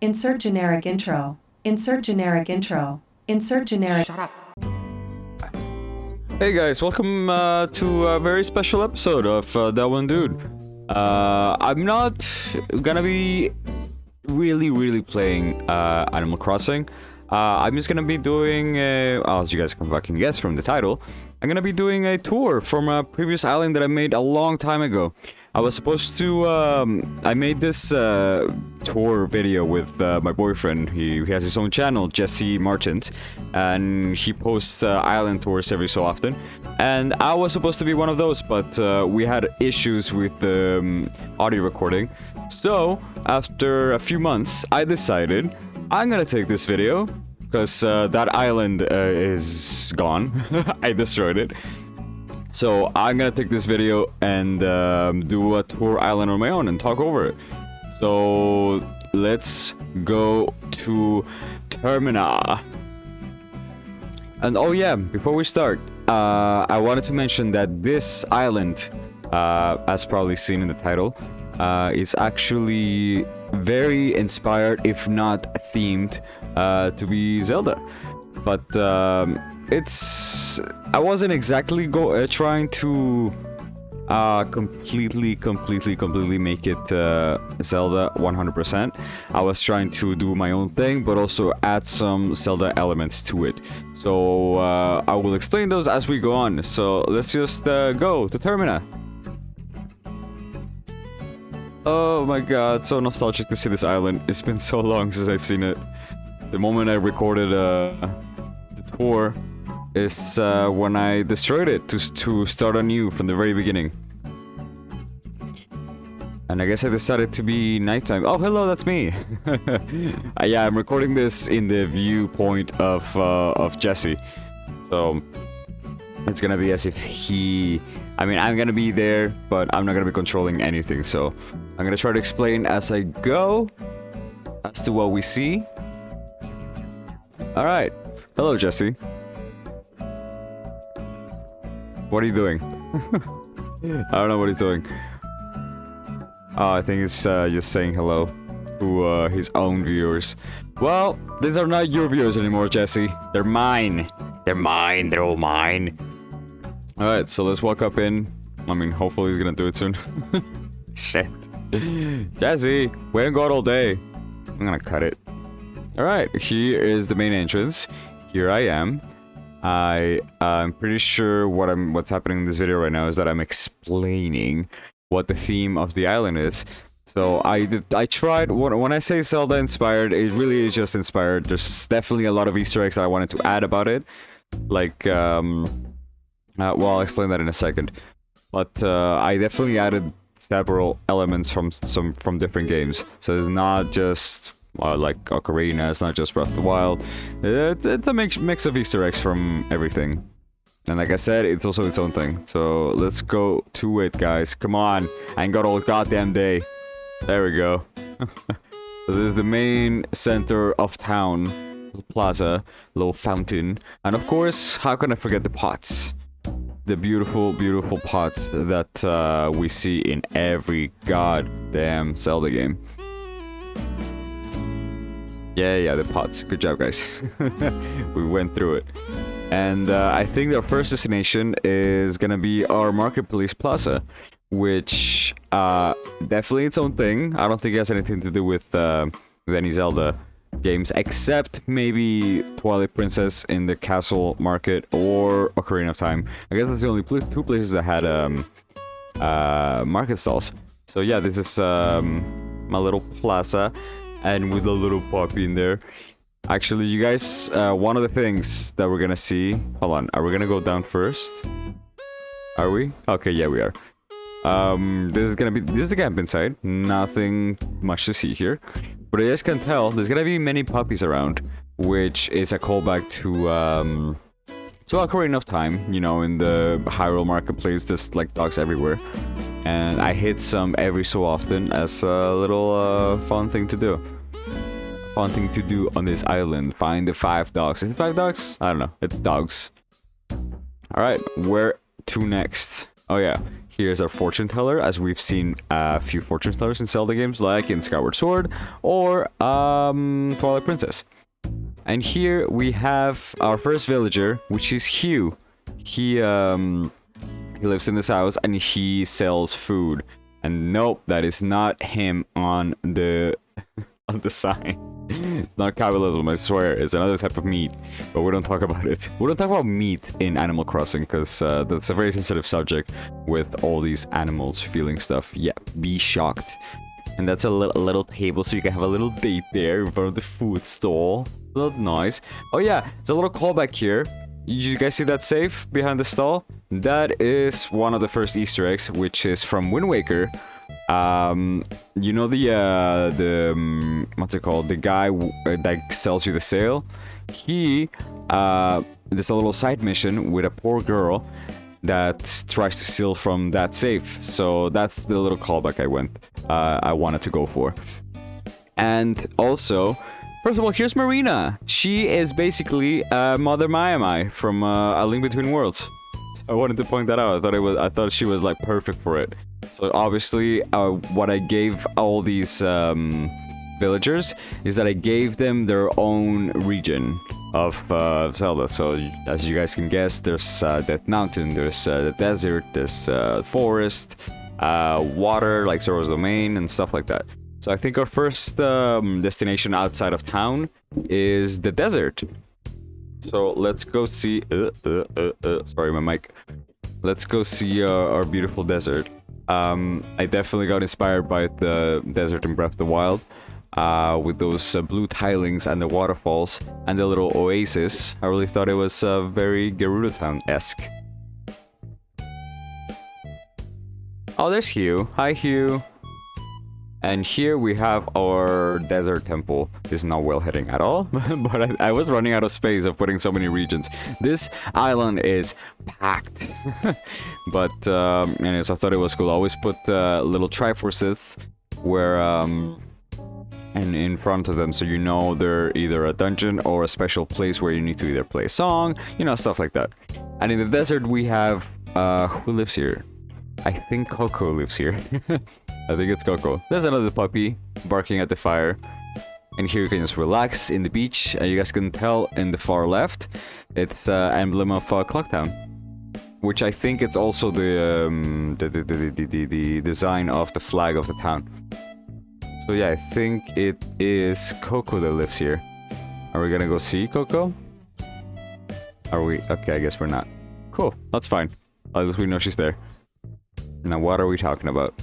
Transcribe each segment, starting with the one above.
Insert generic intro. Insert generic intro. Insert generic. Shut up. Hey guys, welcome to a very special episode of ThatJuanDude. I'm not gonna be really playing Animal Crossing. I'm just gonna be doing, as you guys can fucking guess from the title, I'm gonna be doing a tour from a previous island that I made a long time ago. I was supposed to, I made this tour video with my boyfriend. He has his own channel, Jesse Marchant, and he posts island tours every so often. And I was supposed to be one of those, but we had issues with the audio recording. So, after a few months, I decided I'm gonna take this video, because that island is gone. I destroyed it. So I'm gonna take this video and do a tour island on my own and talk over it. So let's go to Termina. And oh yeah, before we start, I wanted to mention that this island, as probably seen in the title, is actually very inspired, if not themed, to be Zelda. But I wasn't exactly trying to completely make it Zelda 100%. I was trying to do my own thing, but also add some Zelda elements to it. So I will explain those as we go on. So let's just go to Termina. Oh my god, so nostalgic to see this island. It's been so long since I've seen it. The moment I recorded the tour is when I destroyed it to start anew from the very beginning. And I guess I decided to be nighttime. Oh, hello, that's me. Yeah, I'm recording this in the viewpoint of Jesse. So it's gonna be as if I'm gonna be there, but I'm not gonna be controlling anything. So I'm gonna try to explain as I go as to what we see. All right. Hello, Jesse. What are you doing? I don't know what he's doing. Oh, I think he's just saying hello to his own viewers. Well, these are not your viewers anymore, Jesse. They're mine. They're mine. They're all mine. Alright, so let's walk up in. I mean, hopefully he's gonna do it soon. Shit. Jesse, we ain't got all day. I'm gonna cut it. Alright, here is the main entrance. Here I am. I'm pretty sure what's happening in this video right now is that I'm explaining what the theme of the island is. So I tried, when I say Zelda inspired, it really is just inspired. There's definitely a lot of Easter eggs that I wanted to add about it. Like, well, I'll explain that in a second. But I definitely added several elements from different games. So it's not just like Ocarina, it's not just Breath of the Wild. It's a mix of Easter eggs from everything. And like I said, it's also its own thing. So let's go to it, guys. Come on. I ain't got all goddamn day. There we go. So this is the main center of town. Plaza, little fountain. And of course, how can I forget the pots? The beautiful pots that we see in every goddamn Zelda game. Yeah, the pots. Good job, guys. We went through it. And I think our first destination is gonna be our marketplace Plaza, which definitely its own thing. I don't think it has anything to do with any Zelda games, except maybe Twilight Princess in the Castle Market or Ocarina of Time. I guess that's the only two places that had market stalls. So yeah, this is my little plaza. And with a little puppy in there. Actually, you guys, one of the things that we're gonna see... Hold on, are we gonna go down first? Are we? Okay, yeah, we are. This is the camp inside. Nothing much to see here. But as you guys can tell, there's gonna be many puppies around. Which is a callback to Ocarina of Time. You know, in the Hyrule Marketplace, there's like dogs everywhere. And I hit some every so often as a little fun thing to do. Fun thing to do on this island. Find the 5 dogs. Is it 5 dogs? I don't know. It's dogs. Alright, where to next? Oh yeah, here's our fortune teller, as we've seen a few fortune tellers in Zelda games, like in Skyward Sword or Twilight Princess. And here we have our first villager, which is Hugh. He lives in this house and he sells food. And nope, that is not him on the on the sign. It's not capitalism, I swear. It's another type of meat, but we don't talk about it. We don't talk about meat in Animal Crossing because that's a very sensitive subject with all these animals feeling stuff. Yeah, be shocked. And that's a little table, so you can have a little date there in front of the food stall. A little nice. Oh yeah, there's a little callback here. You guys see that safe behind the stall? That is one of the first Easter eggs, which is from Wind Waker. You know the what's it called? The guy that sells you the sail. He there's a little side mission with a poor girl that tries to steal from that safe. So that's the little callback I wanted to go for. And also, first of all, here's Marina. She is basically Mother Maiamai from A Link Between Worlds. I wanted to point that out. I thought she was like perfect for it. So obviously, what I gave all these villagers is that I gave them their own region of Zelda. So as you guys can guess, there's Death Mountain, there's the desert, there's forest, water like Zora's Domain and stuff like that. So I think our first destination outside of town is the desert. So let's go see. Sorry, my mic. Let's go see our beautiful desert. I definitely got inspired by the desert in Breath of the Wild, with those blue tilings and the waterfalls and the little oasis. I really thought it was very Gerudo Town-esque. Oh, there's Hugh. Hi, Hugh. And here we have our desert temple. This is not well heading at all, but I was running out of space of putting so many regions. This island is packed. But anyways, I thought it was cool. I always put little triforces where and in front of them, so you know they're either a dungeon or a special place where you need to either play a song, you know, stuff like that. And in the desert we have who lives here? I think Coco lives here. I think it's Coco. There's another puppy barking at the fire. And here you can just relax in the beach. And you guys can tell in the far left, it's emblem of Clocktown. Which I think it's also the design of the flag of the town. So yeah, I think it is Coco that lives here. Are we gonna go see Coco? Are we? Okay, I guess we're not. Cool, that's fine. At least we know she's there. Now what are we talking about?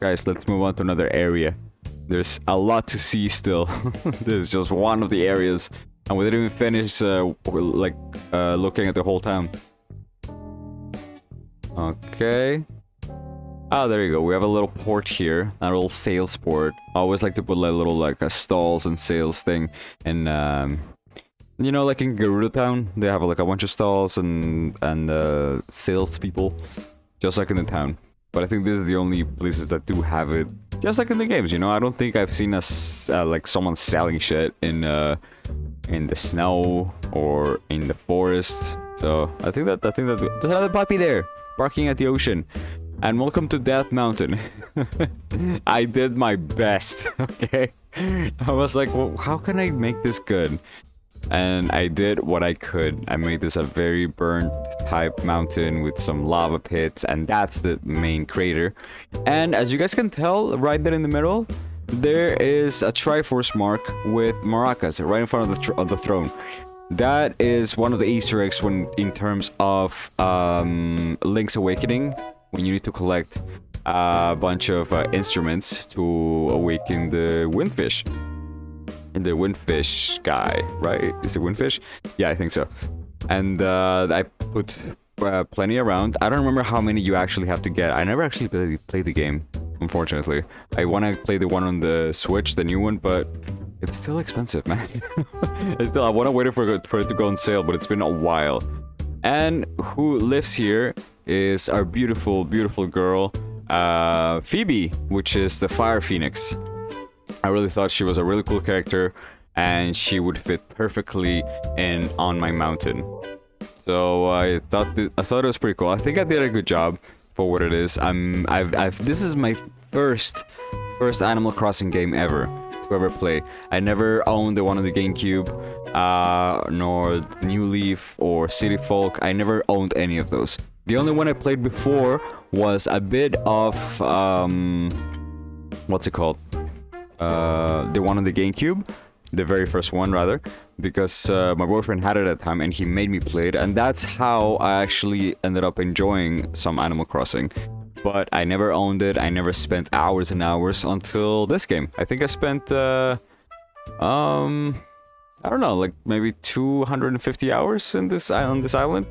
Guys, let's move on to another area. There's a lot to see still. This is just one of the areas. And we didn't even finish looking at the whole town. Okay. Oh, there you go. We have a little port here. A little sales port. I always like to put like little stalls and sales thing. And you know, like in Gerudo Town, they have like a bunch of stalls and sales people, just like in the town. But I think these are the only places that do have it, just like in the games. You know, I don't think I've seen like someone selling shit in the snow or in the forest. So I think that there's another puppy there barking at the ocean. And welcome to Death Mountain. I did my best. Okay, I was like, well, how can I make this good? And I did what I could. I made this a very burnt type mountain with some lava pits, and that's the main crater. And as you guys can tell, right there in the middle, there is a Triforce mark with maracas right in front of the throne. That is one of the Easter eggs in terms of Link's Awakening, when you need to collect a bunch of instruments to awaken the windfish. The windfish guy, right? Is it windfish? Yeah, I think so. And I put plenty around. I don't remember how many you actually have to get. I never actually played the game, unfortunately. I want to play the one on the Switch, the new one, but it's still expensive, man. I want to wait for it to go on sale, but it's been a while. And who lives here is our beautiful, beautiful girl, Phoebe, which is the Fire Phoenix. I really thought she was a really cool character, and she would fit perfectly on my mountain. So I thought it was pretty cool. I think I did a good job for what it is. This is my first Animal Crossing game ever to ever play. I never owned the one on the GameCube, nor New Leaf or City Folk. I never owned any of those. The only one I played before was a bit of what's it called? The one on the GameCube. The very first one, rather, because my boyfriend had it at the time and he made me play it, and that's how I actually ended up enjoying some Animal Crossing. But I never owned it. I never spent hours and hours until this game. I think I spent I don't know, like maybe 250 hours in this island,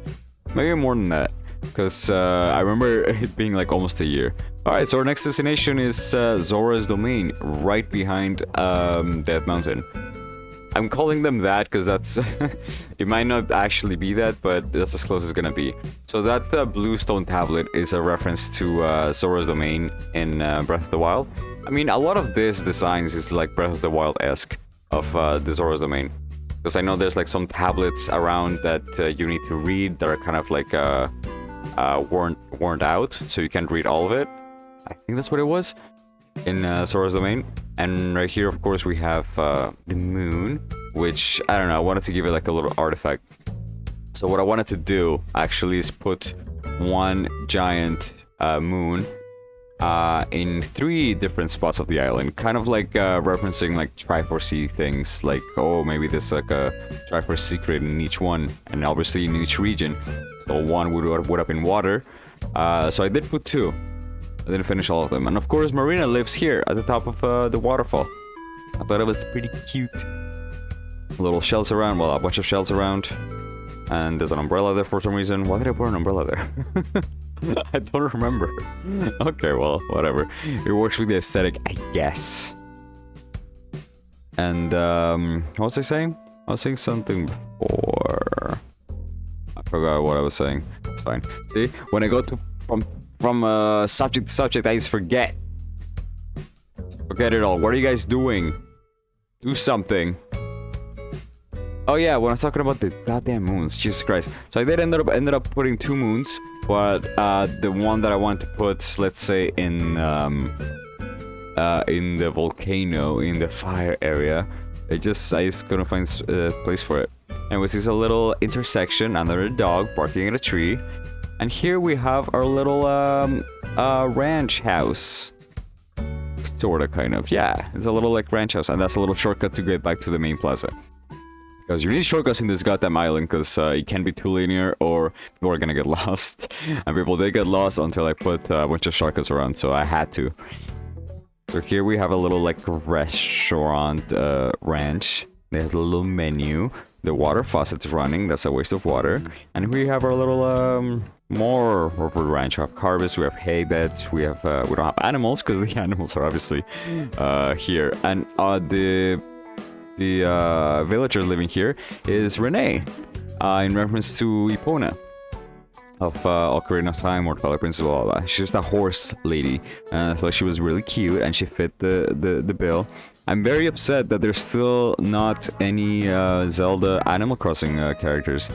maybe more than that, because I remember it being like almost a year. Alright, so our next destination is Zora's Domain, right behind that mountain. I'm calling them that because that's... it might not actually be that, but that's as close as it's gonna be. So that blue stone tablet is a reference to Zora's Domain in Breath of the Wild. I mean, a lot of this designs is like Breath of the Wild-esque of the Zora's Domain. Because I know there's like some tablets around that you need to read that are kind of like worn out, so you can't read all of it. I think that's what it was in Zora's Domain. And right here, of course, we have the moon, which, I don't know, I wanted to give it like a little artifact. So what I wanted to do, actually, is put one giant moon in 3 different spots of the island. Kind of like referencing like Triforce things, like, oh, maybe there's like a Triforce secret in each one, and obviously in each region. So one would up in water. So I did put 2. I didn't finish all of them. And of course, Marina lives here at the top of the waterfall. I thought it was pretty cute. Little shells around, well, a bunch of shells around. And there's an umbrella there for some reason. Why did I put an umbrella there? I don't remember. Okay, well, whatever. It works with the aesthetic, I guess. And, what was I saying? I was saying something before. I forgot what I was saying. It's fine. See, when I go to from subject to subject, I just forget. Forget it all. What are you guys doing? Do something. Oh yeah, when I was talking about the goddamn moons, Jesus Christ. So I did ended up putting 2 moons, but the one that I want to put, let's say in the volcano, in the fire area, I just couldn't find a place for it. Anyways, it's a little intersection, another dog barking at a tree. And here we have our little ranch house. Sorta, kind of. Yeah, it's a little like ranch house, and that's a little shortcut to get back to the main plaza. Because you need shortcuts in this goddamn island, because it can't be too linear or people are gonna get lost. And people did get lost until I put a bunch of shortcuts around, so I had to. So here we have a little like restaurant ranch. There's a little menu. The water faucet's running, that's a waste of water. And we have our little more ranch. We have harvest, we have hay beds, we don't have animals because the animals are obviously here. And the villager living here is Renee, in reference to Epona of Ocarina of Time or Twilight Princess, blah, blah, blah. She's just a horse lady, and I thought she was really cute and she fit the bill. I'm very upset that there's still not any Zelda Animal Crossing characters.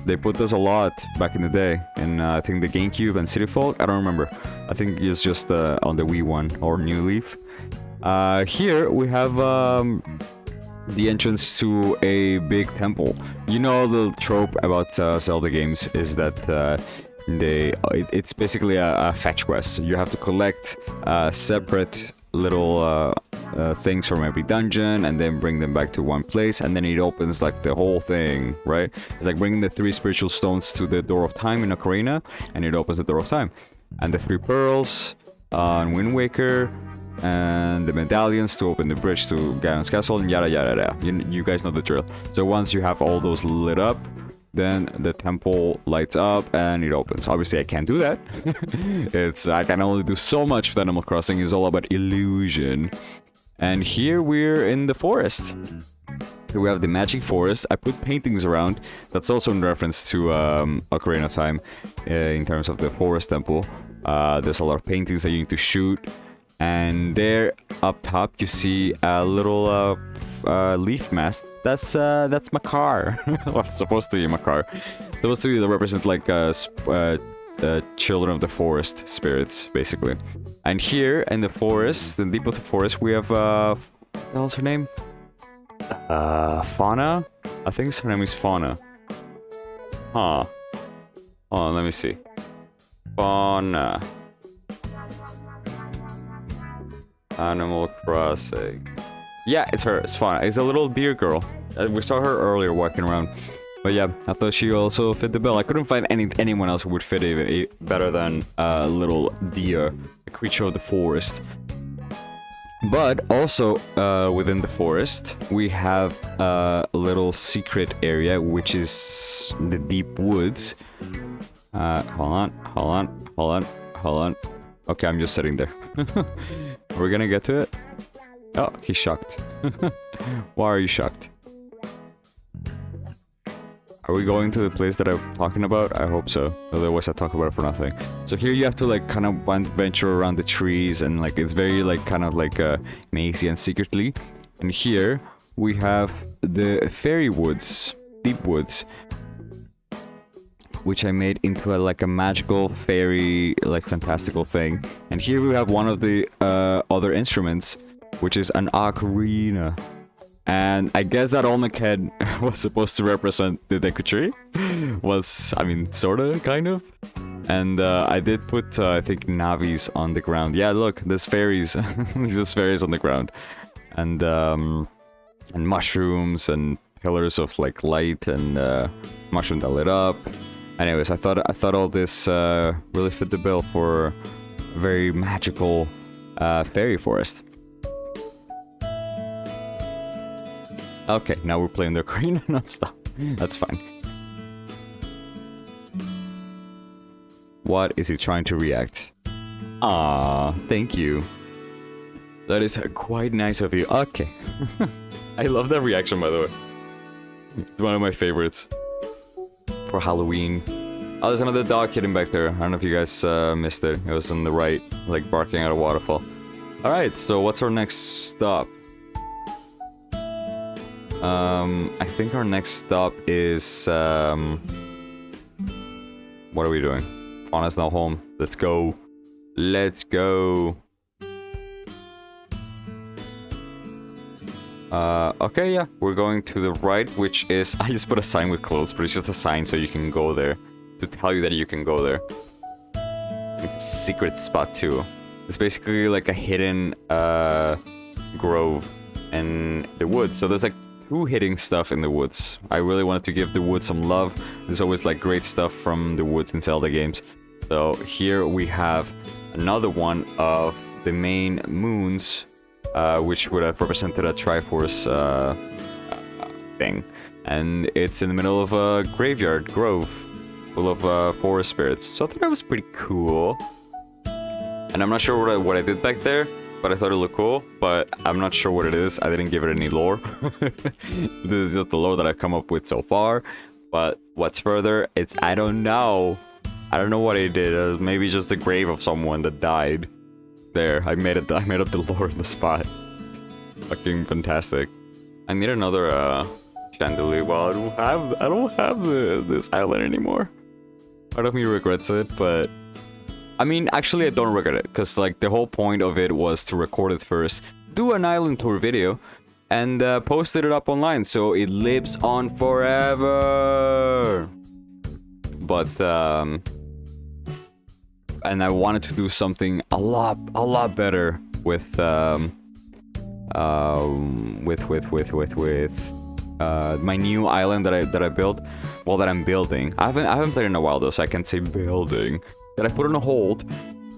They put those a lot back in the day, in I think the GameCube and City Folk. I don't remember. I think it's just on the Wii one or New Leaf. Here we have the entrance to a big temple. You know, the trope about Zelda games is that it's basically a fetch quest. You have to collect separate little things from every dungeon and then bring them back to one place, and then it opens like the whole thing, right? It's like bringing the 3 spiritual stones to the Door of Time in Ocarina, and it opens the Door of Time. And the 3 pearls on Wind Waker, and the medallions to open the bridge to Ganon's castle, and yada yada yada. You guys know the drill. So once you have all those lit up, then the temple lights up and it opens. Obviously I can't do that. I can only do so much with Animal Crossing. It's all about illusion. And here we're in the forest. Here we have the magic forest. I put paintings around. That's also in reference to Ocarina of Time in terms of the forest temple. There's a lot of paintings that you need to shoot. And there, up top, you see a little leaf mast. That's my car. Well, it's supposed to be my car. It's supposed to represent like children of the forest spirits, basically. And here in the forest, in the deep of the forest, we have what the hell's her name? Fauna? I think her name is Fauna. Huh. Oh, let me see. Fauna. Animal Crossing. Yeah, it's her. It's Fauna. It's a little deer girl. We saw her earlier walking around. But yeah, I thought she also fit the bill. I couldn't find anyone else who would fit even better than a little deer, a creature of the forest. But also within the forest, we have a little secret area, which is the deep woods. Hold on. Okay, I'm just sitting there. We're gonna get to it. Oh, he's shocked. Why are you shocked? Are we going to the place that I'm talking about? I hope so. Otherwise I talk about it for nothing. So here you have to like kind of venture around the trees and like it's very like kind of like mazy and secretly. And here we have the fairy woods, deep woods, which I made into like a magical fairy like fantastical thing. And here we have one of the other instruments, which is an ocarina. And I guess that Olmec head was supposed to represent the Deku Tree. Was, I mean, sorta, kind of. And I did put, I think, Navis on the ground. Yeah, look, there's fairies. There's fairies on the ground. And mushrooms and pillars of, like, light and mushrooms that lit up. Anyways, I thought all this really fit the bill for a very magical fairy forest. Okay, now we're playing the ocarina non-stop. That's fine. What is he trying to react? Ah, thank you. That is quite nice of you. Okay. I love that reaction, by the way. It's one of my favorites. For Halloween. Oh, there's another dog hidden back there. I don't know if you guys missed it. It was on the right, like barking at a waterfall. Alright, so what's our next stop? I think our next stop is, what are we doing? Fauna's now home. Let's go. Let's go. Okay, yeah. We're going to the right, which is... I just put a sign with clothes, but it's just a sign so you can go there. To tell you that you can go there. It's a secret spot, too. It's basically like a hidden, grove in the woods. So there's like 2 hidden stuff in the woods. I really wanted to give the woods some love. There's always like great stuff from the woods in Zelda games. So here we have another one of the main moons, which would have represented a Triforce thing. And it's in the middle of a graveyard, grove, full of forest spirits. So I thought that was pretty cool. And I'm not sure what I did back there, but I thought it looked cool, but I'm not sure what it is. I didn't give it any lore. This is just the lore that I've come up with so far. But what's further, I don't know. I don't know what I did. It was maybe just the grave of someone that died. There, I made up the lore in the spot. Fucking fantastic. I need another chandelier. Well, I don't have this island anymore. Part of me regrets it, but I mean, actually, I don't regret it, because, like, the whole point of it was to record it first, do an island tour video, and posted it up online, so it lives on forever! But, and I wanted to do something a lot better with, my new island that I built, well, that I'm building. I haven't played in a while, though, so I can't say building. That I put on hold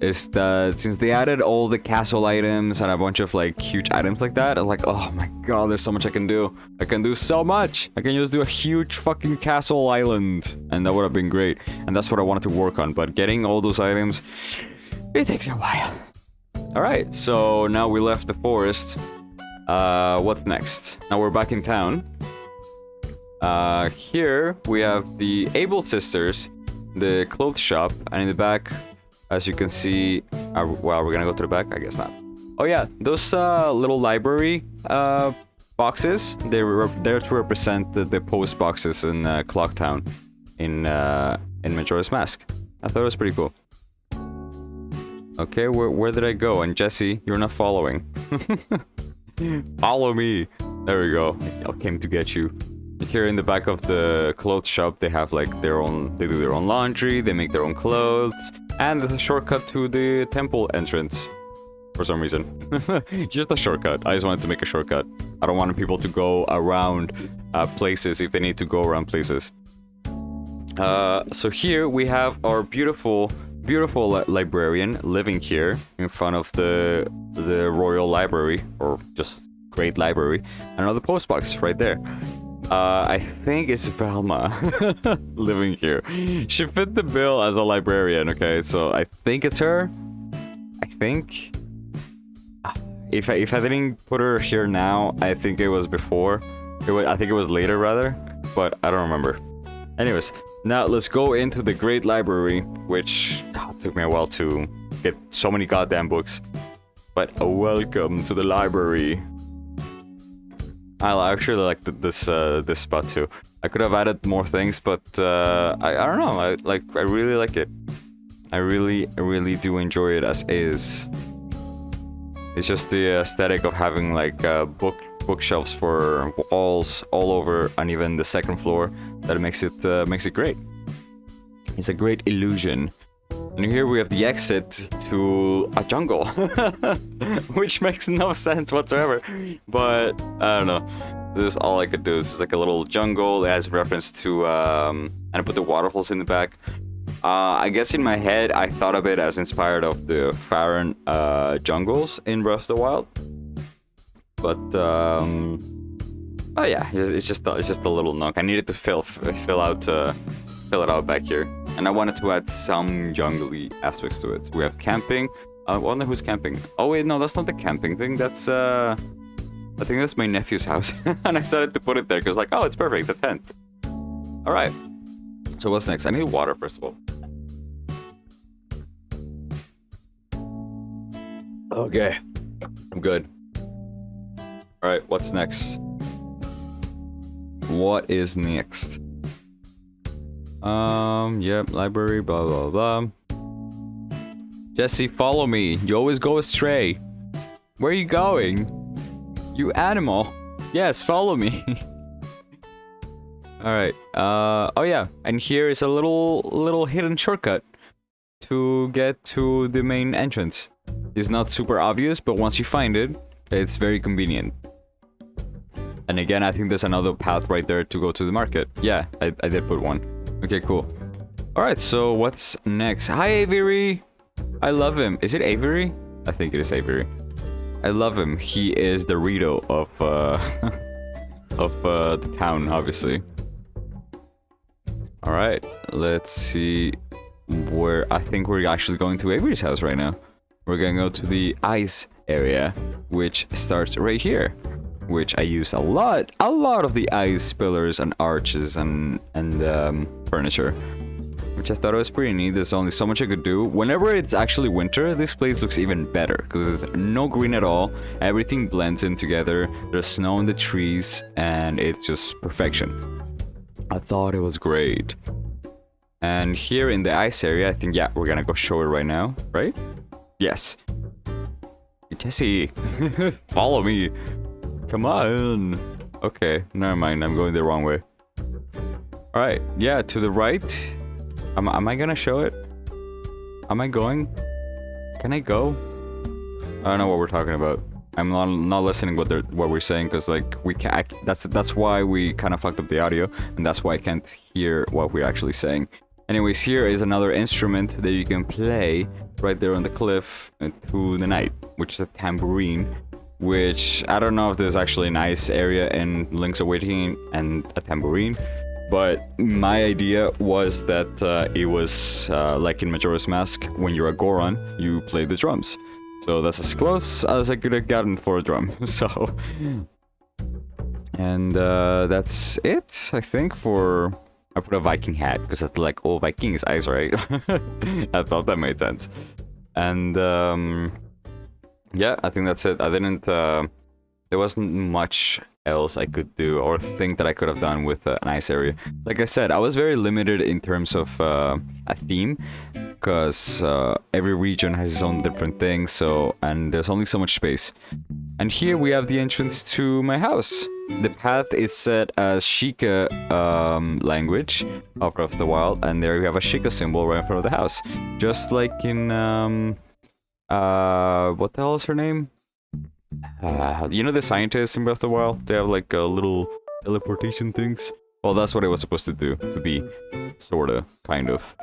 is that since they added all the castle items and a bunch of like huge items like that, I'm like, oh my god, there's so much I can do. I can do so much. I can just do a huge fucking castle island, and that would have been great. And that's what I wanted to work on. But getting all those items, it takes a while. All right, so now we left the forest. What's next? Now we're back in town. Here we have the Able Sisters, the clothes shop, and in the back, as you can see, well, we're gonna go to the back? I guess not. Oh yeah, those little library boxes, they're to represent the post boxes in Clocktown in Majora's Mask. I thought it was pretty cool. Okay, where did I go? And Jesse, you're not following. Follow me. There we go. I came to get you. Here in the back of the clothes shop, they have like they do their own laundry, they make their own clothes, and there's a shortcut to the temple entrance. For some reason. Just a shortcut. I just wanted to make a shortcut. I don't want people to go around places if they need to go around places. So here we have our beautiful librarian living here in front of the Royal Library, or just Great Library, and another postbox right there. I think it's Velma living here. She fit the bill as a librarian, okay? So I think it's her. I think. If I didn't put her here now, I think it was before. I think it was later, rather. But I don't remember. Anyways, now let's go into the Great Library, which took me a while to get so many goddamn books. But welcome to the library. I actually like this spot too. I could have added more things, but I don't know. I really like it. I really do enjoy it as is. It's just the aesthetic of having like bookshelves for walls all over, and even the second floor, that makes it great. It's a great illusion. And here we have the exit to a jungle, which makes no sense whatsoever. But I don't know. This is all I could do. It's like a little jungle. It has reference to, and I put the waterfalls in the back. I guess in my head, I thought of it as inspired of the Farron jungles in Breath of the Wild. But oh yeah, it's just a little nook. I needed to fill it out back here, and I wanted to add some jungly aspects to it. We have camping. I wonder who's camping. Oh wait, no, that's not the camping thing. That's I think that's my nephew's house, and I decided to put it there because like, oh, it's perfect, the tent. All right. So what's next? I need water first of all. Okay, I'm good. All right, what's next? What is next? Yep, library, blah, blah, blah. Jesse, follow me. You always go astray. Where are you going? You animal. Yes, follow me. Alright, oh yeah, and here is a little hidden shortcut to get to the main entrance. It's not super obvious, but once you find it, it's very convenient. And again, I think there's another path right there to go to the market. Yeah, I did put one. Okay, cool. Alright, so what's next? Hi, Avery! I love him. Is it Avery? I think it is Avery. I love him. He is the Rito of, the town, obviously. Alright, let's see where I think we're actually going to Avery's house right now. We're gonna go to the ice area, which starts right here. Which I use a lot of the ice pillars and arches and furniture. Which I thought was pretty neat. There's only so much I could do. Whenever it's actually winter, this place looks even better. Because there's no green at all. Everything blends in together. There's snow in the trees. And it's just perfection. I thought it was great. And here in the ice area, I think, yeah, we're gonna go show it right now. Right? Yes. Jesse, follow me. Come on. Okay, never mind. I'm going the wrong way. Alright, yeah, to the right. Am I gonna show it? Am I going? Can I go? I don't know what we're talking about. I'm not listening what we're saying because like we can't. That's why we kind of fucked up the audio, and that's why I can't hear what we're actually saying. Anyways, here is another instrument that you can play right there on the cliff to the night, which is a tambourine. Which I don't know if there's actually a nice area in Link's Awakening and a tambourine, but my idea was that it was like in Majora's Mask, when you're a Goron, you play the drums. So that's as close as I could have gotten for a drum. So, and that's it, I think. For I put a Viking hat because I feel like, oh, Vikings eyes, right? I thought that made sense. And yeah, I think that's it. I didn't. There wasn't much else I could do or think that I could have done with a nice area. Like I said, I was very limited in terms of a theme, because every region has its own different thing. So, and there's only so much space. And here we have the entrance to my house. The path is set as Sheikah language of Breath of the Wild, and there we have a Sheikah symbol right in front of the house, just like in what the hell is her name? You know the scientists in Breath of the Wild? They have like little teleportation things. Well, that's what it was supposed to do, to be, sorta, kind of.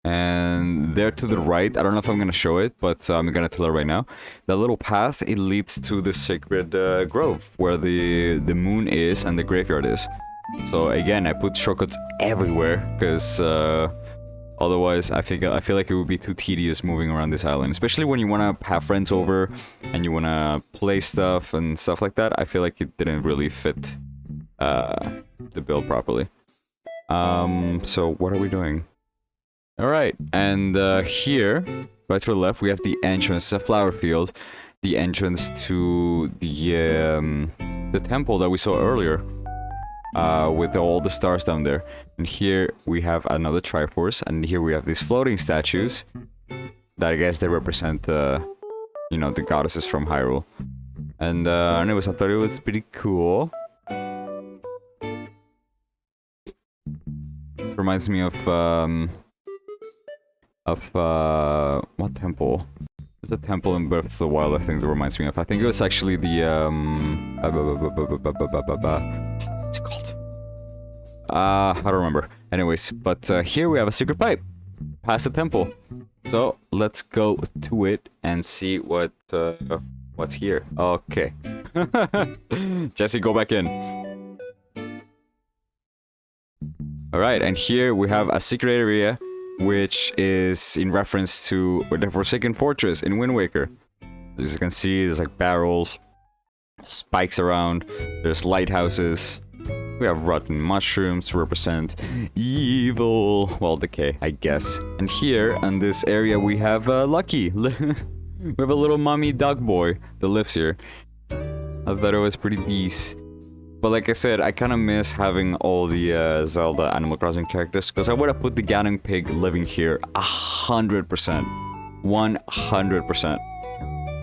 And there to the right, I don't know if I'm gonna show it, but I'm gonna tell her right now. The little path, it leads to the sacred grove, where the moon is and the graveyard is. So again, I put shortcuts everywhere, because otherwise I feel like it would be too tedious moving around this island. Especially when you wanna have friends over, and you wanna play stuff and stuff like that. I feel like it didn't really fit the build properly. So what are we doing? Alright, and here, right to the left, we have the entrance, a flower field, the entrance to the temple that we saw earlier, with all the stars down there. And here we have another Triforce, and here we have these floating statues, that I guess they represent, you know, the goddesses from Hyrule. And anyways, I thought it was pretty cool. Reminds me of what temple? There's a temple in Breath of the Wild, I think, that reminds me of. I think it was actually the what's it called? I don't remember. Anyways, but here we have a secret pipe past the temple. So let's go to it and see what's here. Okay. Jesse, go back in. Alright, and here we have a secret area, which is in reference to the Forsaken Fortress in Wind Waker. As you can see, there's like barrels, spikes around, there's lighthouses. We have rotten mushrooms to represent evil, well, decay, I guess. And here, in this area, we have Lucky. We have a little mommy dog boy that lives here. I thought it was pretty decent. But like I said, I kind of miss having all the Zelda Animal Crossing characters, because I would have put the Ganon Pig living here 100%. 100%.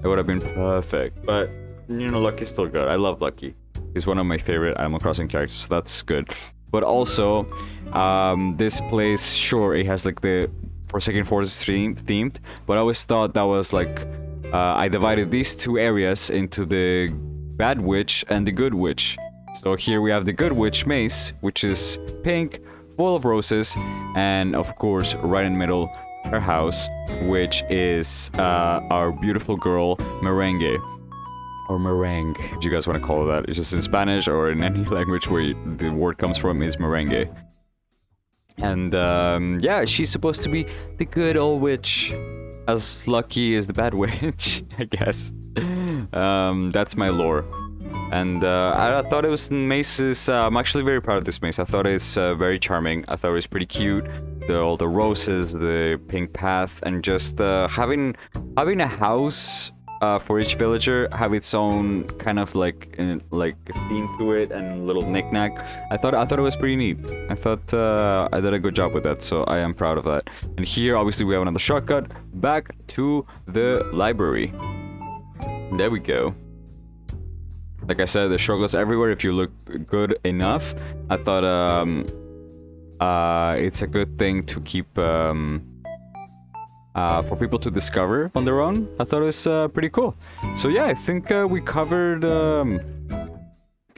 It would have been perfect. But, you know, Lucky's still good. I love Lucky. He's one of my favorite Animal Crossing characters, so that's good. But also, this place, sure, it has like the Forsaken Fortress themed, but I always thought that was like, I divided these two areas into the Bad Witch and the Good Witch. So here we have the Good Witch Maze, which is pink, full of roses, and of course, right in the middle, her house, which is our beautiful girl, Merengue. Or meringue, if you guys want to call it that. It's just in Spanish or in any language where the word comes from is merengue. And yeah, she's supposed to be the good old witch, as Lucky as the bad witch, I guess. That's my lore. And I thought it was mace. I'm actually very proud of this mace. I thought it's very charming. I thought it was pretty cute. All the roses, the pink path, and just having a house for each villager have its own kind of like theme to it and little knickknack. I thought it was pretty neat. I thought I did a good job with that, so I am proud of that. And here, obviously, we have another shortcut back to the library. There we go. Like I said, the shortcuts everywhere if you look good enough. I thought it's a good thing to keep for people to discover on their own. I thought it was pretty cool. So yeah, I think we covered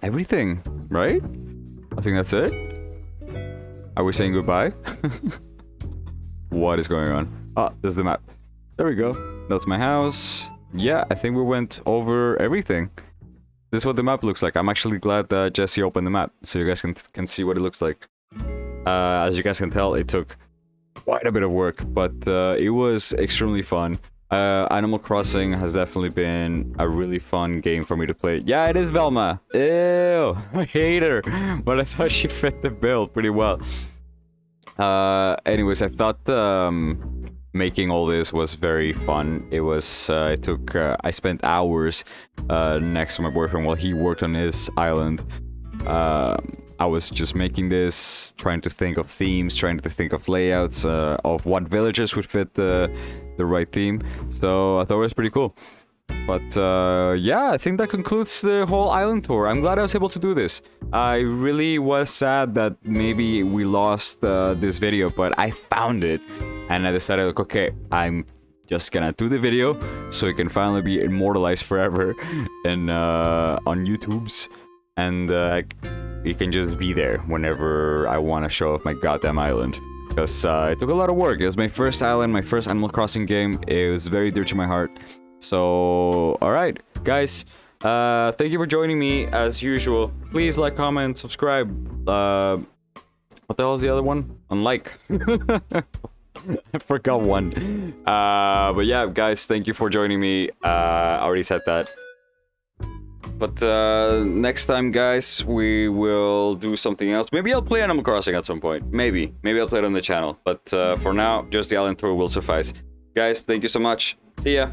everything, right? I think that's it. Are we saying goodbye? What is going on? Ah, there's the map. There we go. That's my house. Yeah, I think we went over everything. This is what the map looks like. I'm actually glad that Jesse opened the map, so you guys can see what it looks like. As you guys can tell, it took quite a bit of work, but it was extremely fun. Animal Crossing has definitely been a really fun game for me to play. Yeah, it is Velma. Ew, I hate her, but I thought she fit the bill pretty well. Anyways, I thought making all this was very fun. It was, I spent hours next to my boyfriend while he worked on his island. I was just making this, trying to think of themes, trying to think of layouts, of what villages would fit the right theme. So I thought it was pretty cool. But yeah, I think that concludes the whole island tour. I'm glad I was able to do this. I really was sad that maybe we lost this video, but I found it. And I decided, like, okay, I'm just gonna do the video so it can finally be immortalized forever and on YouTube's. And it can just be there whenever I want to show off my goddamn island. Because it took a lot of work. It was my first island, my first Animal Crossing game. It was very dear to my heart. So, alright, guys. Thank you for joining me, as usual. Please like, comment, subscribe. What the hell is the other one? Unlike. I forgot one. But yeah, guys, thank you for joining me. I already said that. But next time, guys, we will do something else. Maybe I'll play Animal Crossing at some point. Maybe I'll play it on the channel. But for now, just the island tour will suffice. Guys, thank you so much. See ya.